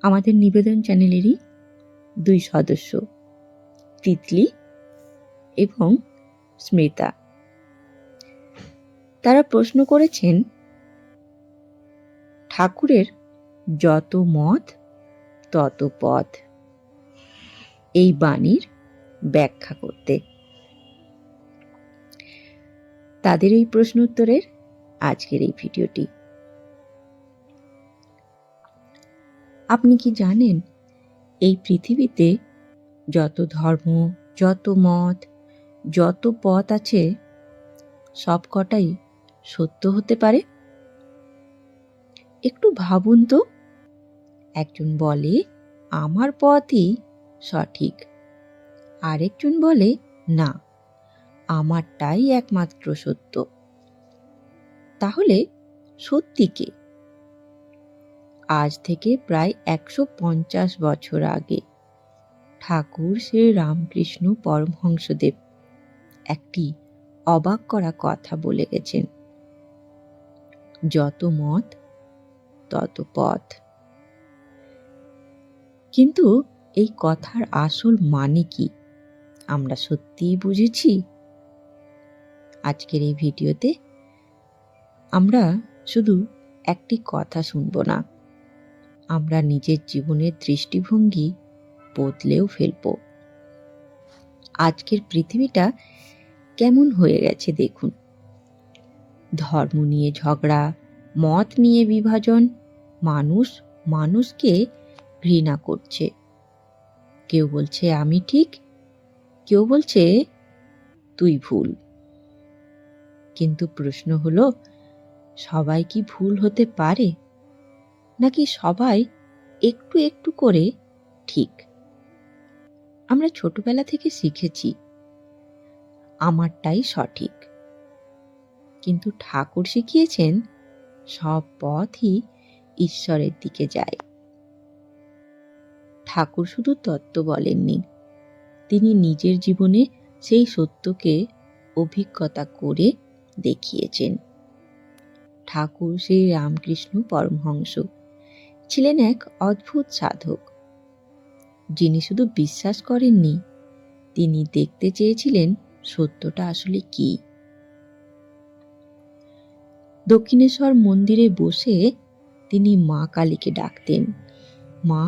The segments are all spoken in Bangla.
আমাদের নিবেদন চ্যানেলেরই দুই সদস্য, তিতলি এবং স্মিতা। তারা প্রশ্ন করেছেন ঠাকুরের যত মত তত পথ এই বাণীর ব্যাখ্যা করতে। তাদের এই প্রশ্ন উত্তরের আজকের এই ভিডিওটি। আপনি কি জানেন এই পৃথিবীতে যত ধর্ম, যত মত, যত পথ আছে সব কটাই সত্য হতে পারে? একটু ভাবুন তো। একজন বলে আমার পথই সঠিক, আরেকজন বলে না, আমারটাই একমাত্র সত্য। তাহলে সত্যি কে? আজ থেকে প্রায় 150 বছর আগে ঠাকুর শ্রী রামকৃষ্ণ পরমহংসদেব একটি অবাক করা কথা বলে গেছেন, যত মত তত পথ। কিন্তু এই কথার আসল মানে কি আমরা সত্যিই বুঝেছি? আজকের এই ভিডিওতে আমরা শুধু একটি কথা শুনব না, আমরা নিজের জীবনের দৃষ্টিভঙ্গি বদলেও ফেলব। আজকের পৃথিবীটা কেমন হয়ে গেছে দেখুন। ধর্ম নিয়ে ঝগড়া, মত নিয়ে বিভাজন, মানুষ মানুষকে ঘৃণা করছে। কেউ বলছে আমি ঠিক, কেউ বলছে তুই ভুল। কিন্তু প্রশ্ন হলো, সবাই কি ভুল হতে পারে, নাকি সবাই একটু একটু করে ঠিক? আমরা ছোটবেলা থেকে শিখেছি আমারটাই সঠিক, কিন্তু ঠাকুর শিখিয়েছেন সব পথই ঈশ্বরের দিকে যায়। ঠাকুর শুধু তত্ত্ব বলেননি, তিনি নিজের জীবনে সেই সত্যকে অভিজ্ঞতা করে দেখিয়েছেন। ঠাকুর শ্রী রামকৃষ্ণ পরমহংস ছিলেন এক অদ্ভুত সাধক, যিনি শুধু বিশ্বাস করেননি, তিনি দেখতে চেয়েছিলেন সত্যটা আসলে কি। দক্ষিণেশ্বর মন্দিরে বসে তিনি মা কালীকে ডাকতেন, মা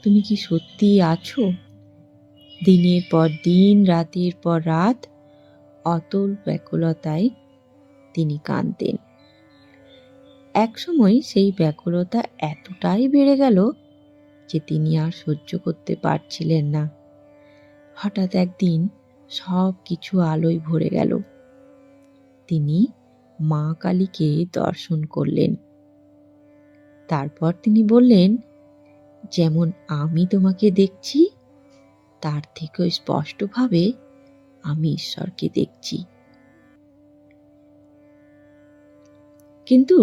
তুমি কি সত্যি আছো? দিনের পর দিন, রাতের পর রাত অতল ব্যাকুলতায় তিনি কাঁদতেন। একসময় সেই ব্যাকুলতা এতটাই বেড়ে গেল যে তিনি আর সহ্য করতে পারছিলেন না। হঠাৎ একদিন সব কিছু আলোয় ভরে গেল। তিনি মা কালীকে দর্শন করলেন। তারপর তিনি বললেন, যেমন আমি তোমাকে দেখছি তার থেকেও স্পষ্টভাবে আমি ঈশ্বরকে দেখছি। কিন্তু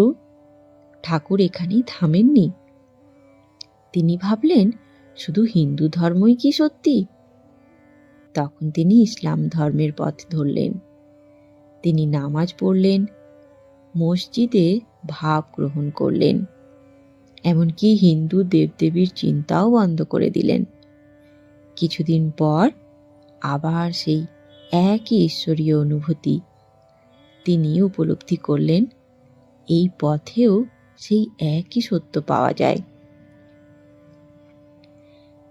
ঠাকুর এখানেই থামেননি। তিনি ভাবলেন শুধু হিন্দু ধর্মই কি সত্যি? তখন তিনি ইসলাম ধর্মের পথ ধরলেন। তিনি নামাজ পড়লেন, মসজিদে ভাব গ্রহণ করলেন, এমনকি হিন্দু দেবদেবীর চিন্তাও বন্ধ করে দিলেন। কিছুদিন পর আবার সেই একই ঈশ্বরীয় অনুভূতি। তিনি উপলব্ধি করলেন এই পথেও সেই একই সত্য পাওয়া যায়।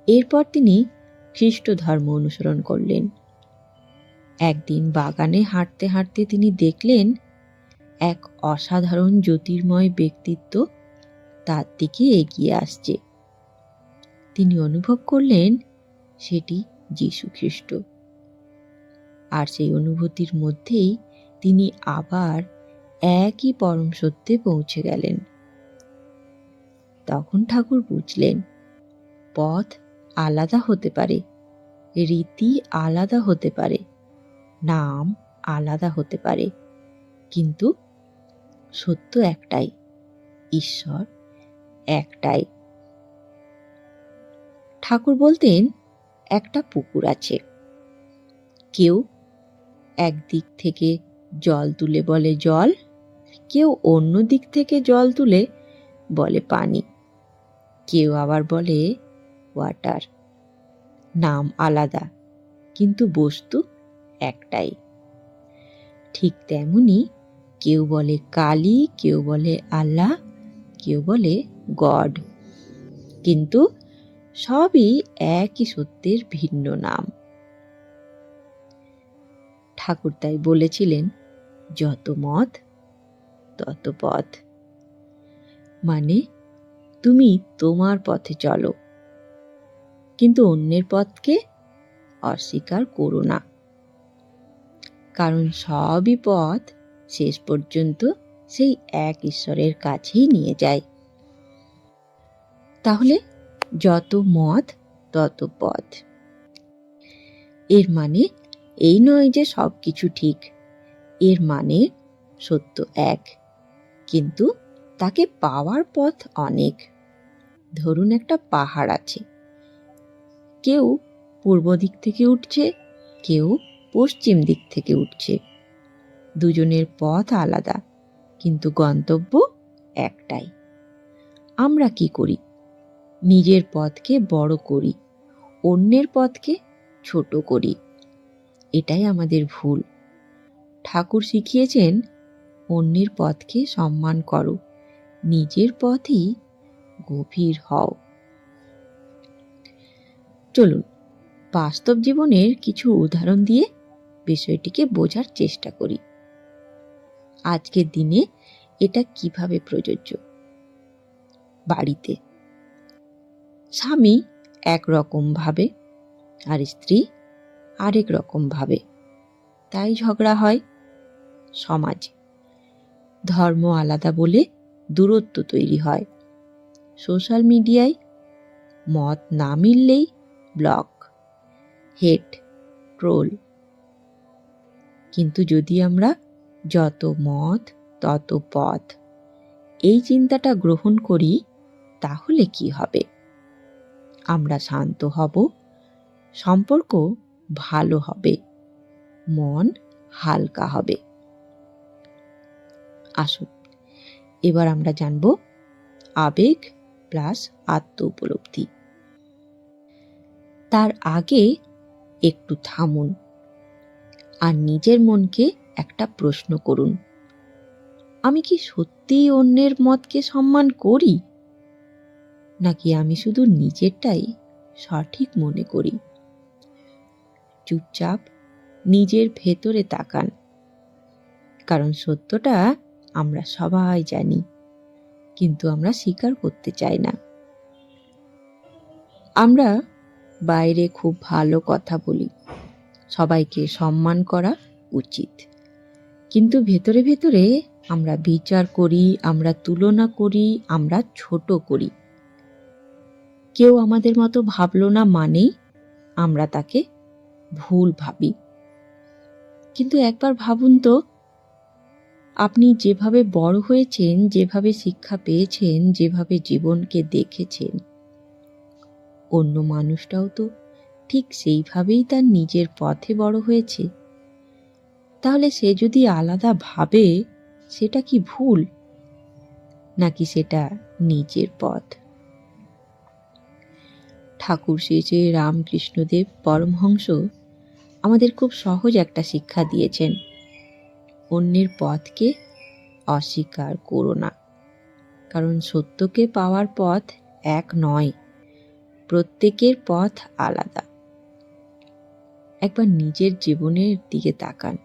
এরপর তিনি খ্রিস্ট ধর্ম অনুসরণ করলেন। একদিন বাগানে হাঁটতে হাঁটতে তিনি দেখলেন এক অসাধারণ জ্যোতির্ময় ব্যক্তিত্ব তার দিকে এগিয়ে আসছে। তিনি অনুভব করলেন সেটি যীশু খ্রিস্ট। আর সেই অনুভূতির মধ্যেই তিনি আবার একই পরম সত্যে পৌঁছে গেলেন। তখন ঠাকুর বুঝলেন পথ আলাদা হতে পারে, রীতি আলাদা হতে পারে, নাম আলাদা হতে পারে, কিন্তু সত্য একটাই, ঈশ্বর একটাই। ঠাকুর বলতেন একটা পুকুর আছে, কেউ একদিক থেকে জল তুলে বলে জল, কেউ অন্য দিক থেকে জল তুলে বলে পানি। কেউ আবার বলে ওয়াটার। নাম আলাদা, কিন্তু বস্তু একটাই। ঠিক তেমনি কেউ বলে কালী, কেউ বলে আল্লাহ, কেউ বলে গড, কিন্তু সবই একই সত্যের ভিন্ন নাম। ঠাকুর তাই বলেছিলেন, যত মত তত পথ। মানে তুমি তোমার পথে চলো, কিন্তু অন্যের পথকে অস্বীকার করো না, কারণ সবই পথ শেষ পর্যন্ত সেই এক ঈশ্বরের কাছেই নিয়ে যায়। তাহলে যত মত তত পথ। এর মানে এই নয় যে সব কিছু ঠিক, এর মানে সত্য এক, কিন্তু তাকে পাওয়ার পথ অনেক। ধরুন একটা পাহাড় আছে, কেউ পূর্ব দিক থেকে উঠছে, কেউ পশ্চিম দিক থেকে উঠছে। দুজনের পথ আলাদা, কিন্তু গন্তব্য একটাই। আমরা কি করি? নিজের পথকে বড় করি, অন্যের পথকে ছোট করি। এটাই আমাদের ভুল। ঠাকুর শিখিয়েছেন, অন্যের পথকে সম্মান করো, নিজের পথই গভীর হও। চলুন বাস্তব জীবনের কিছু উদাহরণ দিয়ে বিষয়টিকে বোঝার চেষ্টা করি। আজকের দিনে এটা কিভাবে প্রযোজ্য? বাড়িতে স্বামী একরকম ভাবে আর স্ত্রী আরেক রকম ভাবে, তাই ঝগড়া হয়। সমাজে ধর্ম আলাদা বলে দূরত্ব তৈরি হয়। সোশ্যাল মিডিয়ায় মত না মিললেই ব্লক, হেট, ট্রোল। কিন্তু যদি আমরা যত মত তত পথ এই চিন্তাটা গ্রহণ করি, তাহলে কি হবে? আমরা শান্ত হব, সম্পর্ক ভালো হবে, মন হালকা হবে। আসুন এবার আমরা জানব আবেগ প্লাস আত্ম উপলব্ধি। তার আগে একটু থামুন আর নিজের মনকে একটা প্রশ্ন করুন, আমি কি সত্যিই অন্যের মতকে সম্মান করি, নাকি আমি শুধু নিজেরটাই সঠিক মনে করি? চুপচাপ নিজের ভেতরে তাকান, কারণ সত্যটা আমরা সবাই জানি, কিন্তু আমরা স্বীকার করতে চাই না। আমরা বাইরে খুব ভালো কথা বলি, সবাইকে সম্মান করা উচিত, কিন্তু ভেতরে ভেতরে আমরা বিচার করি, আমরা তুলনা করি, আমরা ছোট করি। কেউ আমাদের মতো ভাবলো না মানেই আমরা তাকে ভুল ভাবি। কিন্তু একবার ভাবুন তো, আপনি যেভাবে বড় হয়েছেন, যেভাবে শিক্ষা পেয়েছেন, যেভাবে জীবনকে দেখেছেন, অন্য মানুষটাও তো ঠিক সেইভাবেই তার নিজের পথে বড় হয়েছে। তাহলে সে যদি আলাদা ভাবে, সেটা কি ভুল, নাকি সেটা নিজের পথ? ঠাকুর শ্রী শ্রী রামকৃষ্ণদেব পরমহংস আমাদের খুব সহজ একটা শিক্ষা দিয়েছেন, অন্যের পথকে অস্বীকার করো না, কারণ সত্যকে পাওয়ার পথ এক নয়, প্রত্যেকের পথ আলাদা। একবার নিজের জীবনের দিকে তাকান,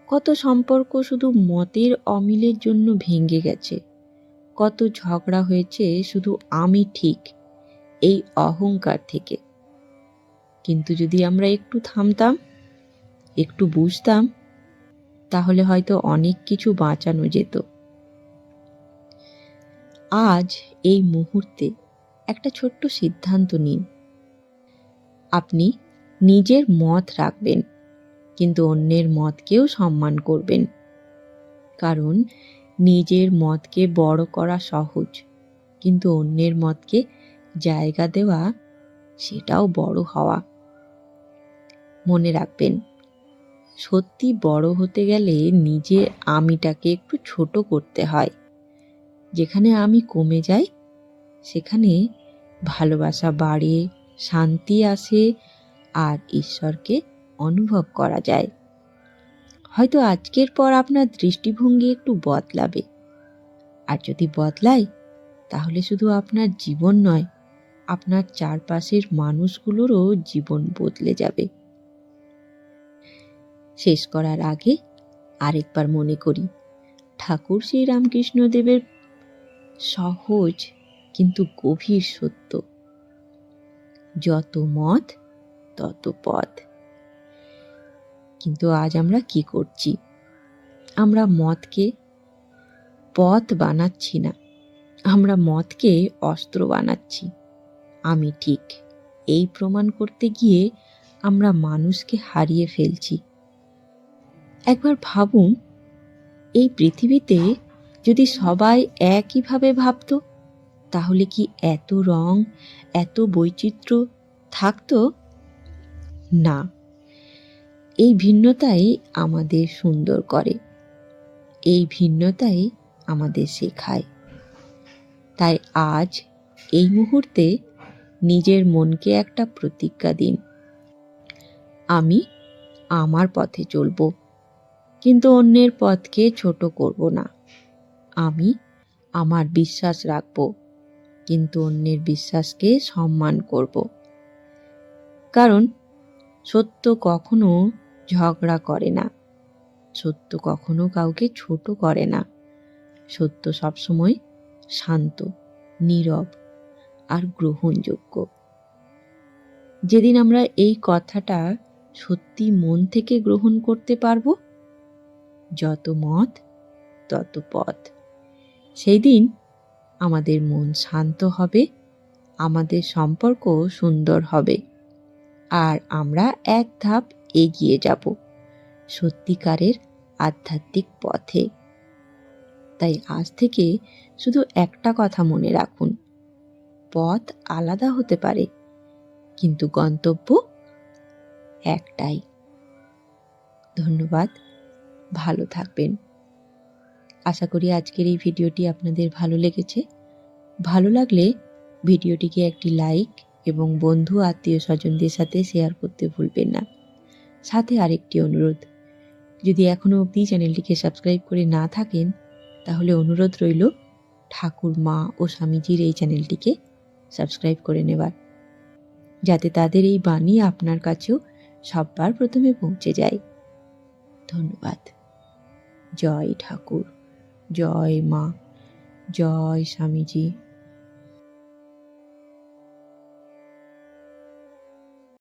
কত সম্পর্ক শুধু মতের অমিলের জন্য ভেঙে গেছে, কত ঝগড়া হয়েছে শুধু আমি ঠিক এই অহংকার থেকে। কিন্তু যদি আমরা একটু থামতাম, একটু বুঝতাম, তাহলে হয়তো অনেক কিছু বাঁচানো যেত। আজ এই মুহূর্তে একটা ছোট্ট সিদ্ধান্ত নিন, আপনি নিজের মত রাখবেন, কিন্তু অন্যের মতকেও সম্মান করবেন। কারণ নিজের মতকে বড় করা সহজ, কিন্তু অন্যের মতকে জায়গা দেওয়া, সেটাও বড় হওয়া। মনে রাখবেন, সত্যি বড় হতে গেলে নিজের আমিটাকে একটু ছোট করতে হয়। যেখানে আমি কমে যাই, সেখানে ভালোবাসা বাড়ে, শান্তি আসে আর ঈশ্বরকে অনুভব করা যায়। হয়তো আজকের পর আপনার দৃষ্টিভঙ্গি একটু বদলাবে, আর যদি বদলায় তাহলে শুধু আপনার জীবন নয়, আপনার চারপাশের মানুষগুলোরও জীবন বদলে যাবে। শেষ করার আগে আরেকবার মনে করি ঠাকুর শ্রী রামকৃষ্ণদেবের সহজ কিন্তু গভীর সত্য, যত মত তত পথ। কিন্তু আজ আমরা কি করছি? আমরা মতকে পথ বানাচ্ছি না, আমরা মতকে অস্ত্র বানাচ্ছি। আমি ঠিক, এই প্রমাণ করতে গিয়ে আমরা মানুষকে হারিয়ে ফেলছি। একবার ভাবুন, এই পৃথিবীতে যদি সবাই একইভাবে ভাবত, তাহলে কি এত রং, এত বৈচিত্র্য থাকতো? না। এই ভিন্নতাই আমাদের সুন্দর করে, এই ভিন্নতাই আমাদের শেখায়। তাই আজ এই মুহূর্তে নিজের মনকে একটা প্রতিজ্ঞা দিন, আমি আমার পথে চলব, কিন্তু অন্যের পথকে ছোট করব না। আমি আমার বিশ্বাস রাখব, কিন্তু অন্যের বিশ্বাসকে সম্মান করব। কারণ সত্য কখনো ঝগড়া করে না, সত্য কখনো কাউকে ছোট করে না। সত্য সবসময় শান্ত, নীরব আর গ্রহণযোগ্য। যেদিন আমরা এই কথাটা সত্যি মন থেকে গ্রহণ করতে পারবো, যত মত তত পথ, সেই দিন আমাদের মন শান্ত হবে, আমাদের সম্পর্ক সুন্দর হবে, আর আমরা এক ধাপ এগিয়ে যাব সত্যিকারের আধ্যাত্মিক পথে। তাই আজ থেকে শুধু একটা কথা মনে রাখুন, পথ আলাদা হতে পারে, কিন্তু গন্তব্য একটাই। ধন্যবাদ, ভালো থাকবেন। আশা করি আজকের এই ভিডিওটি আপনাদের ভালো লেগেছে। ভালো লাগলে ভিডিওটিকে একটি লাইক এবং বন্ধু আত্মীয় স্বজনদের সাথে শেয়ার করতে ভুলবেন না। সাথে আরেকটি অনুরোধ, যদি এখনও অবধি চ্যানেলটিকে সাবস্ক্রাইব করে না থাকেন, তাহলে অনুরোধ রইল ঠাকুর, মা ও স্বামীজির এই চ্যানেলটিকে সাবস্ক্রাইব করে নেবার, যাতে তাদের এই বাণী আপনার কাছেও সবার প্রথমে পৌঁছে যায়। ধন্যবাদ। জয় ঠাকুর, জয় মা, জয় স্বামীজি।